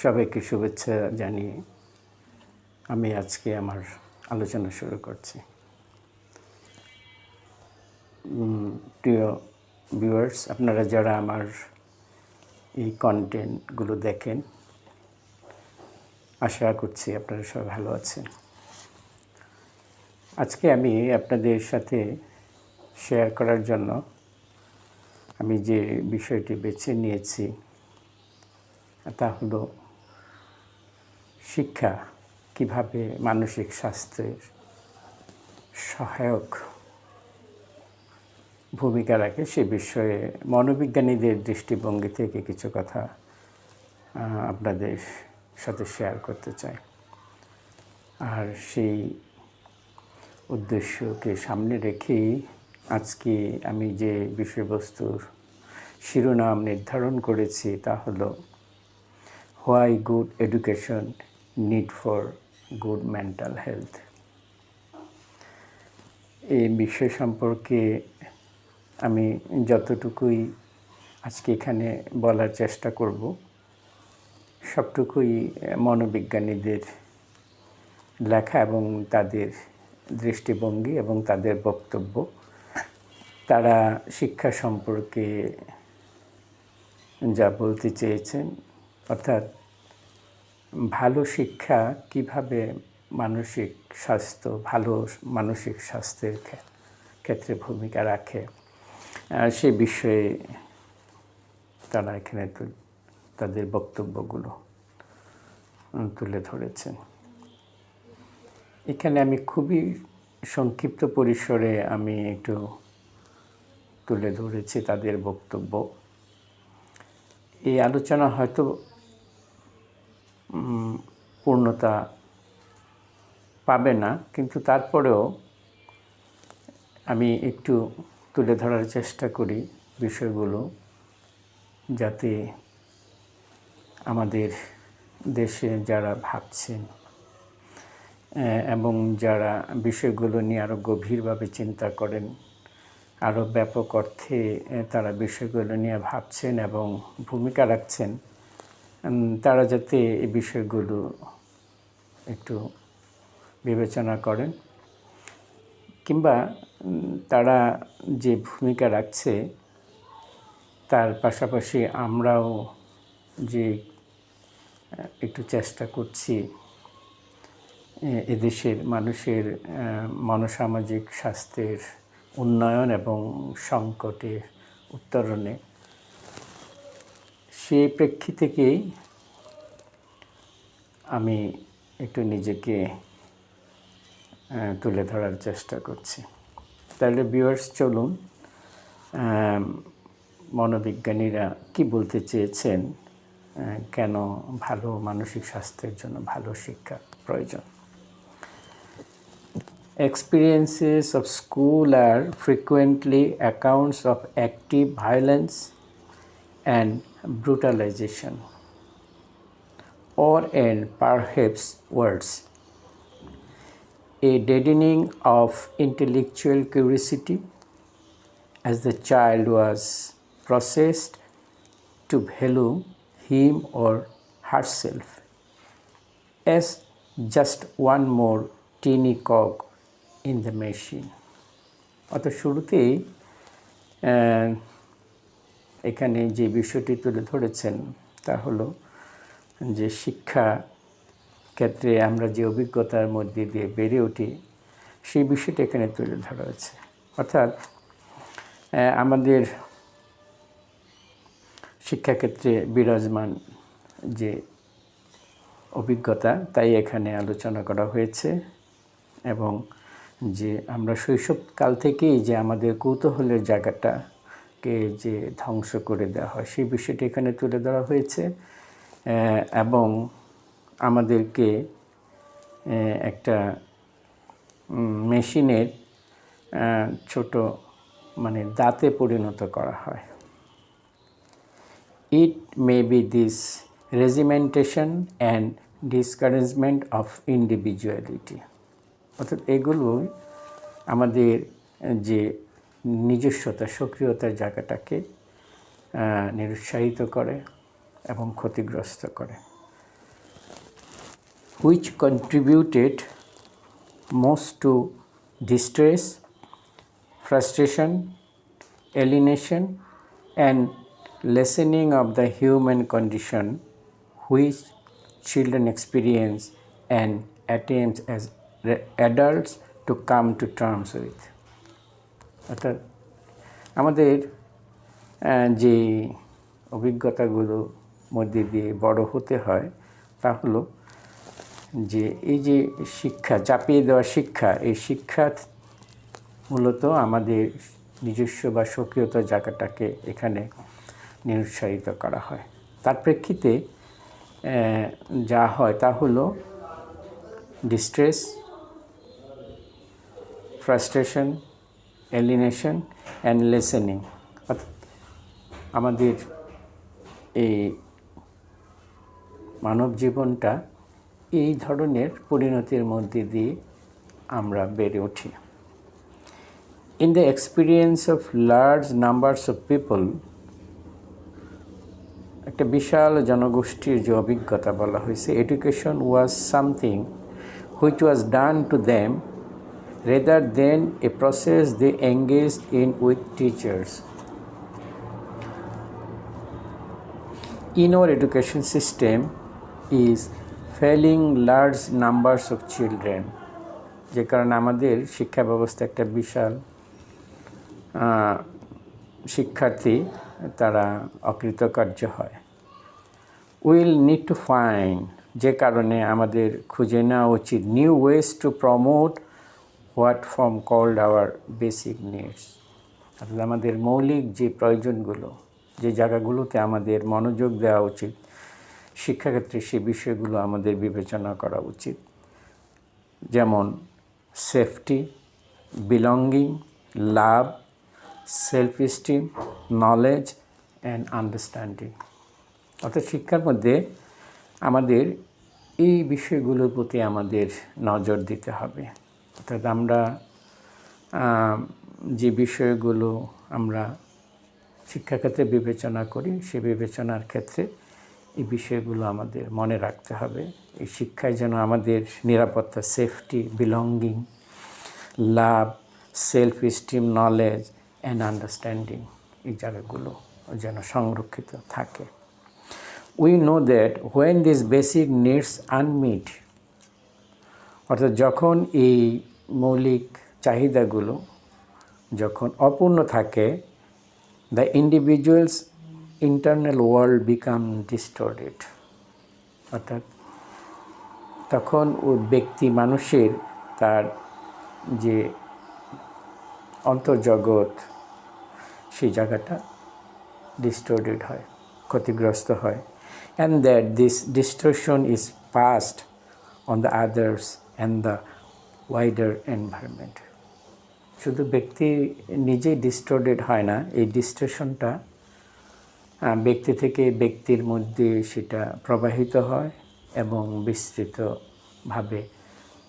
সবাইকে শুভেচ্ছা জানিয়ে আমি আজকে আমার আলোচনা শুরু করছি। প্রিয় ভিউয়ার্স, আপনারা যারা আমার এই কন্টেন্টগুলো দেখেন, আশা করছি আপনারা সবাই ভালো আছেন। আজকে আমি আপনাদের সাথে শেয়ার করার জন্য আমি যে বিষয়টি বেছে নিয়েছি তা হলো শিক্ষা কিভাবে মানসিক স্বাস্থ্যের সহায়ক ভূমিকা রাখে সে বিষয়ে মনোবিজ্ঞানীদের দৃষ্টিভঙ্গি থেকে কিছু কথা আপনাদের সাথে শেয়ার করতে চাই। আর সেই উদ্দেশ্যকে সামনে রেখেই আজকে আমি যে বিষয়বস্তুর শিরোনাম নির্ধারণ করেছি তা হলো why good education need for good mental health. এই বিষয় সম্পর্কে আমি যতটুকুই আজকে এখানে বলার চেষ্টা করব সবটুকুই মনোবিজ্ঞানীদের লেখা এবং তাদের দৃষ্টিভঙ্গি এবং তাদের বক্তব্য। তারা শিক্ষা সম্পর্কে যা বলতে চেয়েছেন, অর্থাৎ ভালো শিক্ষা কিভাবে মানসিক স্বাস্থ্য, ভালো মানসিক স্বাস্থ্যের ক্ষেত্রে ভূমিকা রাখে, সে বিষয়ে তারা এখানে তাদের বক্তব্যগুলো তুলে ধরেছেন। এখানে আমি খুবই সংক্ষিপ্ত পরিসরে আমি একটু তুলে ধরেছি তাদের বক্তব্য। এই আলোচনা হয়তো পূর্ণতা পাবে না, কিন্তু তারপরেও আমি একটু তুলে ধরার চেষ্টা করি বিষয়গুলো, যাতে আমাদের দেশে যারা ভাবছেন এবং যারা বিষয়গুলো নিয়ে আরও গভীরভাবে চিন্তা করেন, আরও ব্যাপক অর্থে তারা বিষয়গুলো নিয়ে ভাবছেন এবং ভূমিকা রাখছেন, তারা যাতে এই বিষয়গুলো একটু বিবেচনা করেন, কিংবা তারা যে ভূমিকা রাখছে তার পাশাপাশি আমরাও যে একটু চেষ্টা করছি এদেশের মানুষের মনোসামাজিক স্বাস্থ্যের উন্নয়ন এবং সংকটের উত্তরণে, সেই প্রেক্ষিতে থেকেই আমি একটু নিজেকে তুলে ধরার চেষ্টা করছি। তাহলে ভিউয়ার্স, চলুন মনোবিজ্ঞানীরা কি বলতে চেয়েছেন, কেন ভালো মানসিক স্বাস্থ্যের জন্য ভালো শিক্ষা প্রয়োজন। Experiences of school are frequently accounts of active violence and brutalization, or in perhaps words, a deadening of intellectual curiosity as the child was processed to value him or herself as just one more teeny cog in the machine. অর্থাৎ শুরুতেই এখানে যে বিষয়টি তুলে ধরেছেন তা হলো যে শিক্ষা ক্ষেত্রে আমরা যে অভিজ্ঞতার মধ্যে দিয়ে বেড়ে উঠি সেই বিষয়টি এখানে তুলে ধরা হয়েছে। অর্থাৎ আমাদের শিক্ষাক্ষেত্রে বিরাজমান যে অভিজ্ঞতা তাই এখানে আলোচনা করা হয়েছে, এবং যে আমরা শৈশবকাল থেকেই যে আমাদের কৌতূহলের জায়গাটাকে যে ধ্বংস করে দেওয়া হয় সেই বিষয়টি এখানে তুলে ধরা হয়েছে, এবং আমাদেরকে একটা মেশিনের ছোট দাঁতে পরিণত করা হয়। It may be this regimentation and discouragement of individuality. অর্থাৎ এগুলোই আমাদের যে নিজস্বতা, সক্রিয়তার জায়গাটাকে নিরুৎসাহিত করে এবং ক্ষতিগ্রস্ত করে। which contributed most to distress, frustration, alienation, and lessening of the human condition which children experience and attempt as adults to come to terms with. অর্থাৎ আমাদের যে অভিজ্ঞতাগুলোর মধ্যে দিয়ে বড় হতে হয় তা হলো যে এই যে শিক্ষা, চাপিয়ে দেওয়া শিক্ষা, এই শিক্ষা মূলত আমাদের নিজস্ব বা স্বকীয়তার জায়গাটাকে এখানে নিরুৎসাহিত করা হয়। তার প্রেক্ষিতে যা হয় তা হলো ডিস্ট্রেস, ফ্রাস্ট্রেশন, এলিনেশন অ্যান্ড লেসেনিং। অর্থাৎ আমাদের এই মানব জীবনটা এই ধরনের পরিণতির মধ্যে দিয়ে আমরা বেড়ে উঠি। In the experience of large numbers of people, একটা বিশাল জনগোষ্ঠীর যে অভিজ্ঞতা বলা হয়েছে, education was something which was done to them rather than a process they engaged in with teachers. In our education system is failing large numbers of children, যে কারণে আমাদের শিক্ষা ব্যবস্থা একটা বিশাল শিক্ষার্থী তারা অকৃতকার্য হয়। উইল নিড টু ফাইন্ড, যে কারণে আমাদের খুঁজে নেওয়া উচিত new ways to promote what form called our basic needs. অর্থাৎ আমাদের মৌলিক যে প্রয়োজনগুলো, যে জায়গাগুলোতে আমাদের মনোযোগ দেওয়া উচিত শিক্ষাক্ষেত্রে, সে বিষয়গুলো আমাদের বিবেচনা করা উচিত। যেমন safety, belonging, love, self esteem, knowledge and understanding. অর্থাৎ শিক্ষার মধ্যে আমাদের এই বিষয়গুলোর প্রতি আমাদের নজর দিতে হবে। অর্থাৎ আমরা যে বিষয়গুলো আমরা শিক্ষাক্ষেত্রে বিবেচনা করি, সে বিবেচনার ক্ষেত্রে এই বিষয়গুলো আমাদের মনে রাখতে হবে। এই শিক্ষায় যেন আমাদের নিরাপত্তা, safety, belonging, love, self esteem, knowledge and understanding, এই জায়গাগুলো যেন সংরক্ষিত থাকে। We know that when these basic needs unmet, অর্থাৎ যখন এই মৌলিক চাহিদাগুলো যখন অপূর্ণ থাকে, the individual's internal world become distorted, অর্থাৎ তখন ওই ব্যক্তি মানুষের তার যে অন্তর্জগৎ, সেই জায়গাটা ডিস্টর্টেড হয়, ক্ষতিগ্রস্ত হয়। And that this distortion is passed on the others and the wider environment. শুধু ব্যক্তি নিজেই ডিস্টর্টেড হয় না, এই ডিস্টর্শনটা ব্যক্তি থেকে ব্যক্তির মধ্যে সেটা প্রবাহিত হয় এবং বিস্তৃতভাবে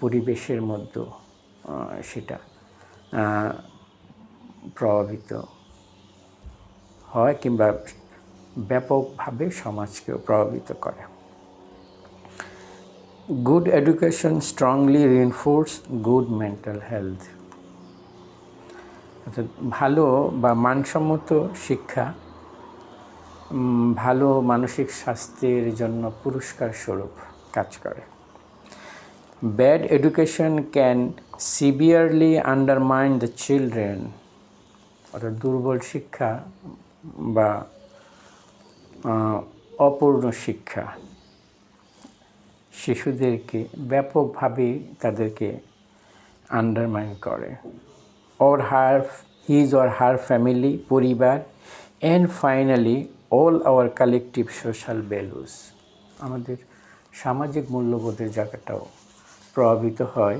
পরিবেশের মধ্যে সেটা প্রভাবিত হয় কিংবা ব্যাপকভাবে সমাজকেও প্রভাবিত করে। Good education strongly reinforce good mental health, অর্থাৎ ভালো বা মানসম্মত শিক্ষা ভালো মানসিক স্বাস্থ্যের জন্য পুরস্কার স্বরূপ কাজ করে। Bad education can severely undermine the children, অর্থাৎ দুর্বল শিক্ষা বা অপূর্ণ শিক্ষা শিশুদেরকে ব্যাপকভাবে তাদেরকে আন্ডারমাইন করে। or his or her family, পরিবার, and finally all our collective social values, আমাদের সামাজিক মূল্যবোধের জায়গাটাও প্রভাবিত হয়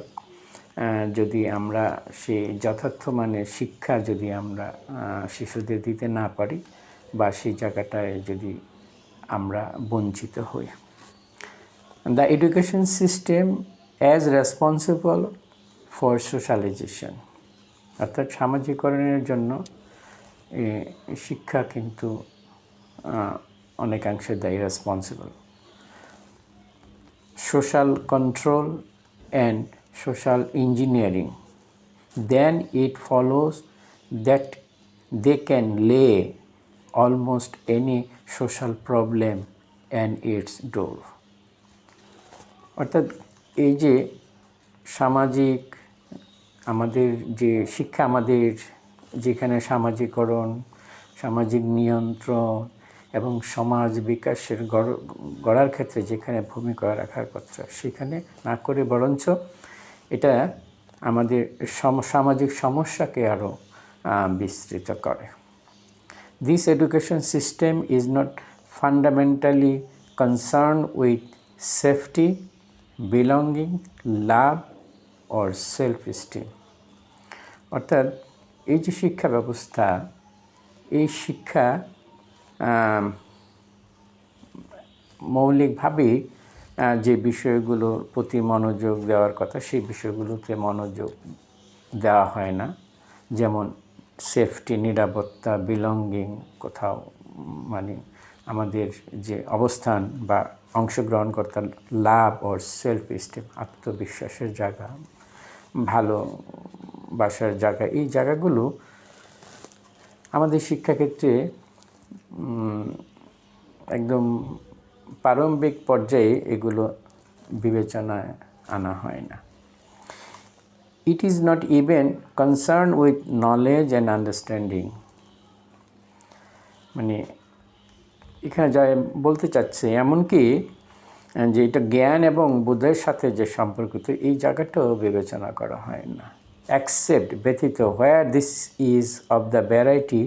যদি আমরা সেই যথার্থ মানের শিক্ষা যদি আমরা শিশুদের দিতে না পারি বা সেই জায়গাটায় যদি আমরা বঞ্চিত হই। The education system as responsible for socialization, অর্থাৎ সামাজিকরণের জন্য শিক্ষা কিন্তু অনেকাংশে দায়ী, responsible. social control and social engineering, then it follows that they can lay almost any social problem and its door. অর্থাৎ এই যে সামাজিক আমাদের যে শিক্ষা, আমাদের যেখানে সামাজিকরণ, সামাজিক নিয়ন্ত্রণ এবং সমাজ বিকাশের গড়ার ক্ষেত্রে যেখানে ভূমিকা রাখার কথা, সেখানে না করে বরঞ্চ এটা আমাদের সামাজিক সমস্যাকে আরও বিস্তৃত করে। This education system is not fundamentally concerned with safety, belonging, love or self-esteem. অর্থাৎ এই যে শিক্ষা ব্যবস্থা, এই শিক্ষা মৌলিকভাবেই যে বিষয়গুলোর প্রতি মনোযোগ দেওয়ার কথা সেই বিষয়গুলোতে মনোযোগ দেওয়া হয় না, যেমন সেফটি, নিরাপত্তা, বিলঙ্গিং, কোথাও মানে আমাদের যে অবস্থান বা অংশগ্রহণ করতাম, লাভ ওর সেলফ এস্টিম, আত্মবিশ্বাসের জায়গা, ভালোবাসার জায়গা, এই জায়গাগুলো আমাদের শিক্ষাক্ষেত্রে একদম প্রারম্ভিক পর্যায়ে এগুলো বিবেচনায় আনা হয় না। It is not even concerned with knowledge and understanding. মানে এখানে যা বলতে চাচ্ছে, এমনকি যে এটা জ্ঞান এবং বোধের সাথে যে সম্পর্কিত, এই জায়গাটাও বিবেচনা করা হয় না। Except ব্যতীত, where this is of the variety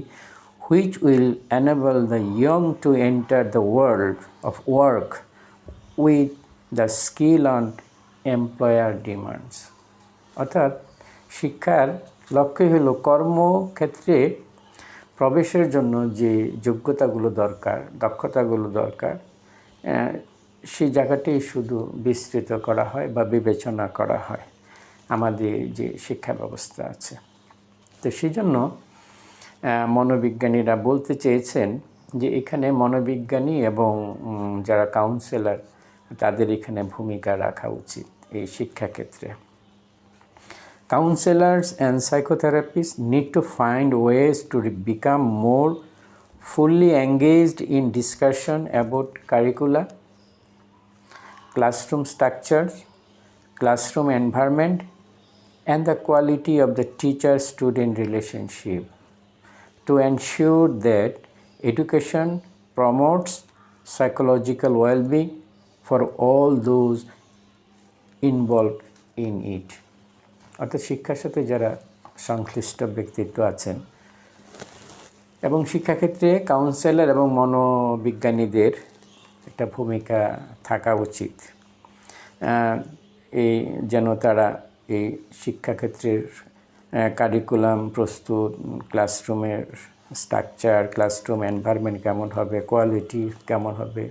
which will enable the young to enter the world of work with the skill on employer demands. অর্থাৎ শিক্ষার লক্ষ্যই হলো কর্মক্ষেত্রে প্রবেশের জন্য যে যোগ্যতাগুলো দরকার, দক্ষতাগুলো দরকার, সেই জায়গাটাই শুধু বিস্তৃত করা হয় বা বিবেচনা করা হয় আমাদের যে শিক্ষা ব্যবস্থা আছে। তো সেই জন্য মনোবিজ্ঞানীরা বলতে চেয়েছেন যে এখানে মনোবিজ্ঞানী এবং যারা কাউন্সেলর, তাদের এখানে ভূমিকা রাখা উচিত এই শিক্ষাক্ষেত্রে। Counselors and psychotherapists need to find ways to become more fully engaged in discussion about curricula, classroom structure, classroom environment, and the quality of the teacher-student relationship to ensure that education promotes psychological well-being for all those involved in it. অর্থাৎ শিক্ষার সাথে যারা সংশ্লিষ্ট ব্যক্তিত্ব আছেন এবং শিক্ষাক্ষেত্রে counsellor এবং মনোবিজ্ঞানীদের একটা ভূমিকা থাকা উচিত, এই যেন তারা এই শিক্ষাক্ষেত্রের কারিকুলাম প্রস্তুত, ক্লাসরুমের স্ট্রাকচার, ক্লাসরুম এনভায়রনমেন্ট কেমন হবে, কোয়ালিটি কেমন হবে,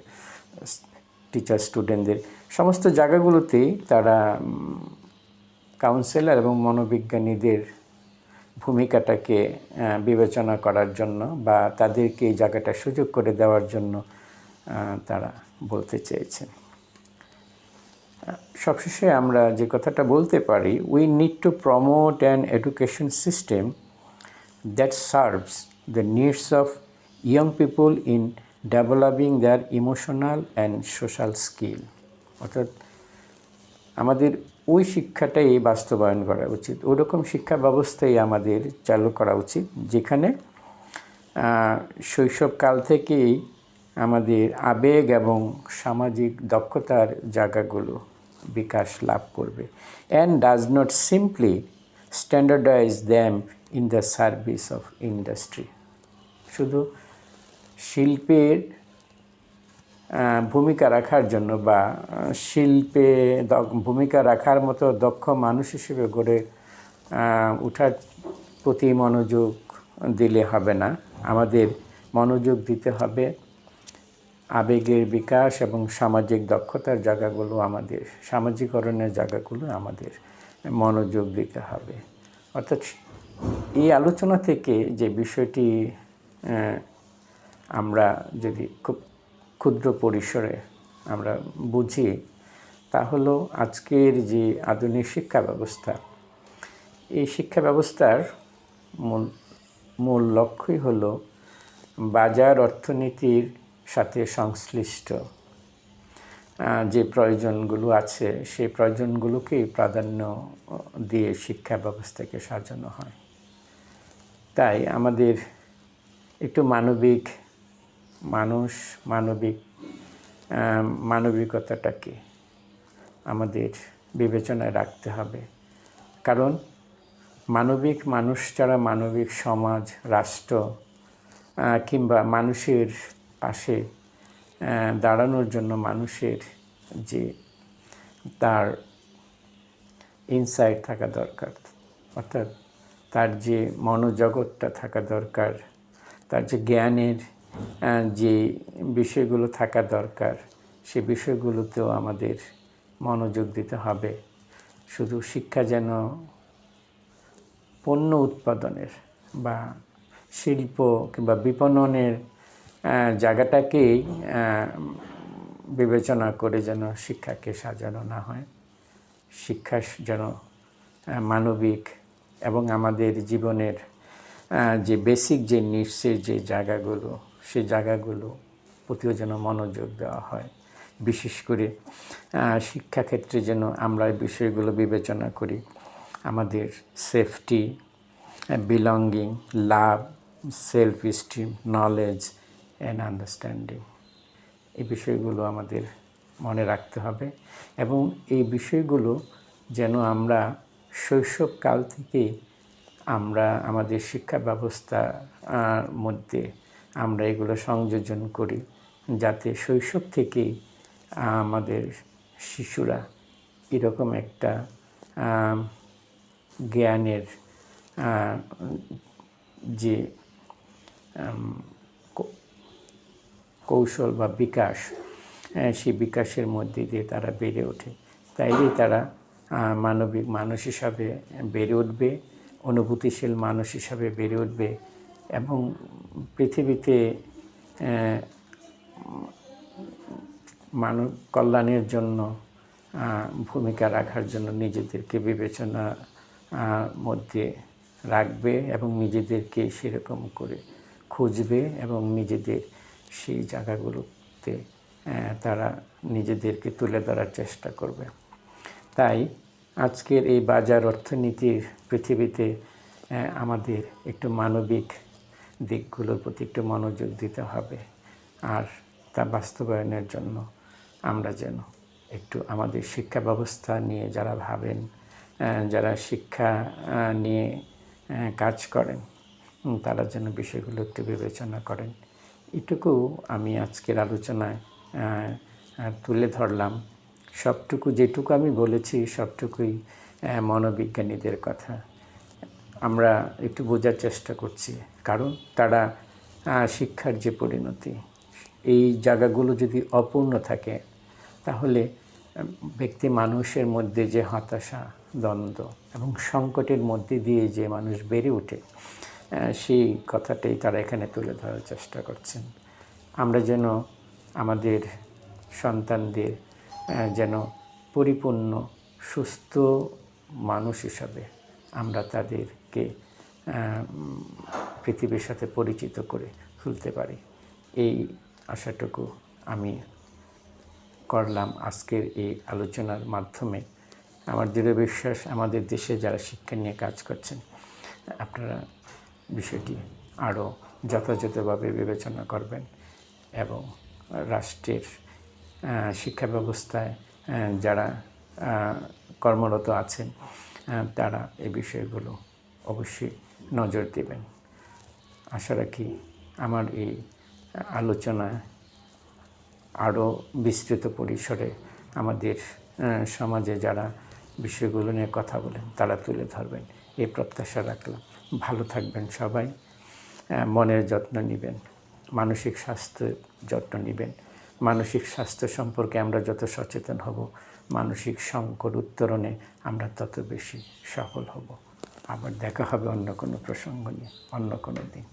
টিচার স্টুডেন্টদের সমস্ত জায়গাগুলোতেই তারা কাউন্সেলর এবং মনোবিজ্ঞানীদের ভূমিকাটাকে বিবেচনা করার জন্য বা তাদেরকে এই জায়গাটা সুযোগ করে দেওয়ার জন্য তারা বলতে চেয়েছেন। সবশেষে আমরা যে কথাটা বলতে পারি, we need to promote an education system that serves the needs of young people in developing their emotional and social skill. অর্থাৎ আমাদের ওই শিক্ষাটাই বাস্তবায়ন করা উচিত, ওরকম শিক্ষা ব্যবস্থাই আমাদের চালু করা উচিত যেখানে শৈশবকাল থেকেই আমাদের আবেগ এবং সামাজিক দক্ষতার জায়গাগুলো বিকাশ লাভ করবে, and does not simply standardise them in the service of industry. শুধু শিল্পের ভূমিকা রাখার জন্য বা শিল্পে ভূমিকা রাখার মতো দক্ষ মানুষ হিসেবে গড়ে ওঠার প্রতি মনোযোগ দিলে হবে না, আমাদের মনোযোগ দিতে হবে আবেগের বিকাশ এবং সামাজিক দক্ষতার জায়গাগুলো, আমাদের সামাজিকরণের জায়গাগুলো আমাদের মনোযোগ দিতে হবে। অর্থাৎ এই আলোচনা থেকে যে বিষয়টি আমরা যদি খুব ক্ষুদ্র পরিসরে আমরা বুঝি, তা হলো আজকের যে আধুনিক শিক্ষা ব্যবস্থা, এই শিক্ষা ব্যবস্থার মূল মূল লক্ষ্যই হলো বাজার অর্থনীতির সাথে সংশ্লিষ্ট যে প্রয়োজনগুলো আছে সেই প্রয়োজনগুলোকেই প্রাধান্য দিয়ে শিক্ষা ব্যবস্থাকে সাজানো হয়। তাই আমাদের একটু মানবিকতাটাকে আমাদের বিবেচনায় রাখতে হবে। কারণ মানবিক মানুষ ছাড়া মানবিক সমাজ, রাষ্ট্র কিংবা মানুষের পাশে দাঁড়ানোর জন্য মানুষের যে তার ইনসাইট থাকা দরকার, অর্থাৎ তার যে মনোজগৎটা থাকা দরকার, তার যে জ্ঞানের যে বিষয়গুলো থাকা দরকার, সে বিষয়গুলোতেও আমাদের মনোযোগ দিতে হবে। শুধু শিক্ষা যেন পণ্য উৎপাদনের বা শিল্প কিংবা বিপণনের জায়গাটাকেই বিবেচনা করে যেন শিক্ষাকে সাজানো না হয়। শিক্ষা যেন মানবিক এবং আমাদের জীবনের যে বেসিক যে নিডসের যে জায়গাগুলো, সেই জায়গাগুলো প্রতিও যেন মনোযোগ দেওয়া হয়। বিশেষ করে শিক্ষাক্ষেত্রে যেন আমরা এই বিষয়গুলো বিবেচনা করি। আমাদের safety, belonging, love, self esteem, knowledge and understanding, এই বিষয়গুলো আমাদের মনে রাখতে হবে। এবং এই বিষয়গুলো যেন আমরা শৈশবকাল থেকেই আমরা আমাদের শিক্ষা ব্যবস্থার মধ্যে আমরা এগুলো সংযোজন করি, যাতে শৈশব থেকেই আমাদের শিশুরা এরকম একটা জ্ঞানের যে কৌশল বা বিকাশ, সেই বিকাশের মধ্যে দিয়ে তারা বেড়ে ওঠে। তাইলেই তারা মানবিক মানুষ হিসাবে বেড়ে উঠবে, অনুভূতিশীল মানুষ হিসাবে বেড়ে উঠবে এবং পৃথিবীতে মানব কল্যাণের জন্য ভূমিকা রাখার জন্য নিজেদেরকে বিবেচনা মধ্যে রাখবে এবং নিজেদেরকে সেরকম করে খুঁজবে এবং নিজেদের সেই জায়গাগুলোতে তারা নিজেদেরকে তুলে ধরার চেষ্টা করবে। তাই আজকের এই বাজার অর্থনীতির পৃথিবীতে আমাদের একটু মানবিক দিকগুলোর প্রতি একটু মনোযোগ দিতে হবে। আর তা বাস্তবায়নের জন্য আমরা যেন একটু আমাদের শিক্ষা ব্যবস্থা নিয়ে যারা ভাবেন, যারা শিক্ষা নিয়ে কাজ করেন, তারা যেন বিষয়গুলো একটু বিবেচনা করেন। এটুকু আমি আজকের আলোচনায় তুলে ধরলাম। সবটুকু যেটুকু আমি বলেছি সবটুকুই মনোবিজ্ঞানীদের কথা। আমরা একটু বোঝার চেষ্টা করছি, কারণ তারা শিক্ষার যে পরিণতি, এই জায়গাগুলো যদি অপূর্ণ থাকে তাহলে ব্যক্তি মানুষের মধ্যে যে হতাশা, দ্বন্দ্ব এবং সংকটের মধ্যে দিয়ে যে মানুষ বেড়ে ওঠে, সেই কথাটাই তারা এখানে তুলে ধরার চেষ্টা করছেন। আমরা যেন আমাদের সন্তানদের যেন পরিপূর্ণ সুস্থ মানুষ হিসাবে আমরা তাদেরকে পৃথিবীর সাথে পরিচিত করে তুলতে পারি, এই আশাটুকু আমি করলাম আজকের এই আলোচনার মাধ্যমে। আমার দৃঢ় বিশ্বাস আমাদের দেশে যারা শিক্ষা নিয়ে কাজ করছেন, আপনারা বিষয়টি আরও যথাযথভাবে বিবেচনা করবেন এবং রাষ্ট্রের শিক্ষা ব্যবস্থায় যারা কর্মরত আছেন তারা এই বিষয়গুলো অবশ্যই নজর দেবেন। আশা রাখি আমার এই আলোচনা আরও বিস্তৃত পরিসরে আমাদের সমাজে যারা বিষয়গুলো নিয়ে কথা বলেন তারা তুলে ধরবেন, এই প্রত্যাশা রাখলাম। ভালো থাকবেন সবাই, মনের যত্ন নেবেন, মানসিক স্বাস্থ্যের যত্ন নেবেন। মানসিক স্বাস্থ্য সম্পর্কে আমরা যত সচেতন হব, মানসিক সংকট উত্তরণে আমরা তত বেশি সফল হব। আবার দেখা হবে অন্য কোনো প্রসঙ্গ নিয়ে অন্য কোনো দিন।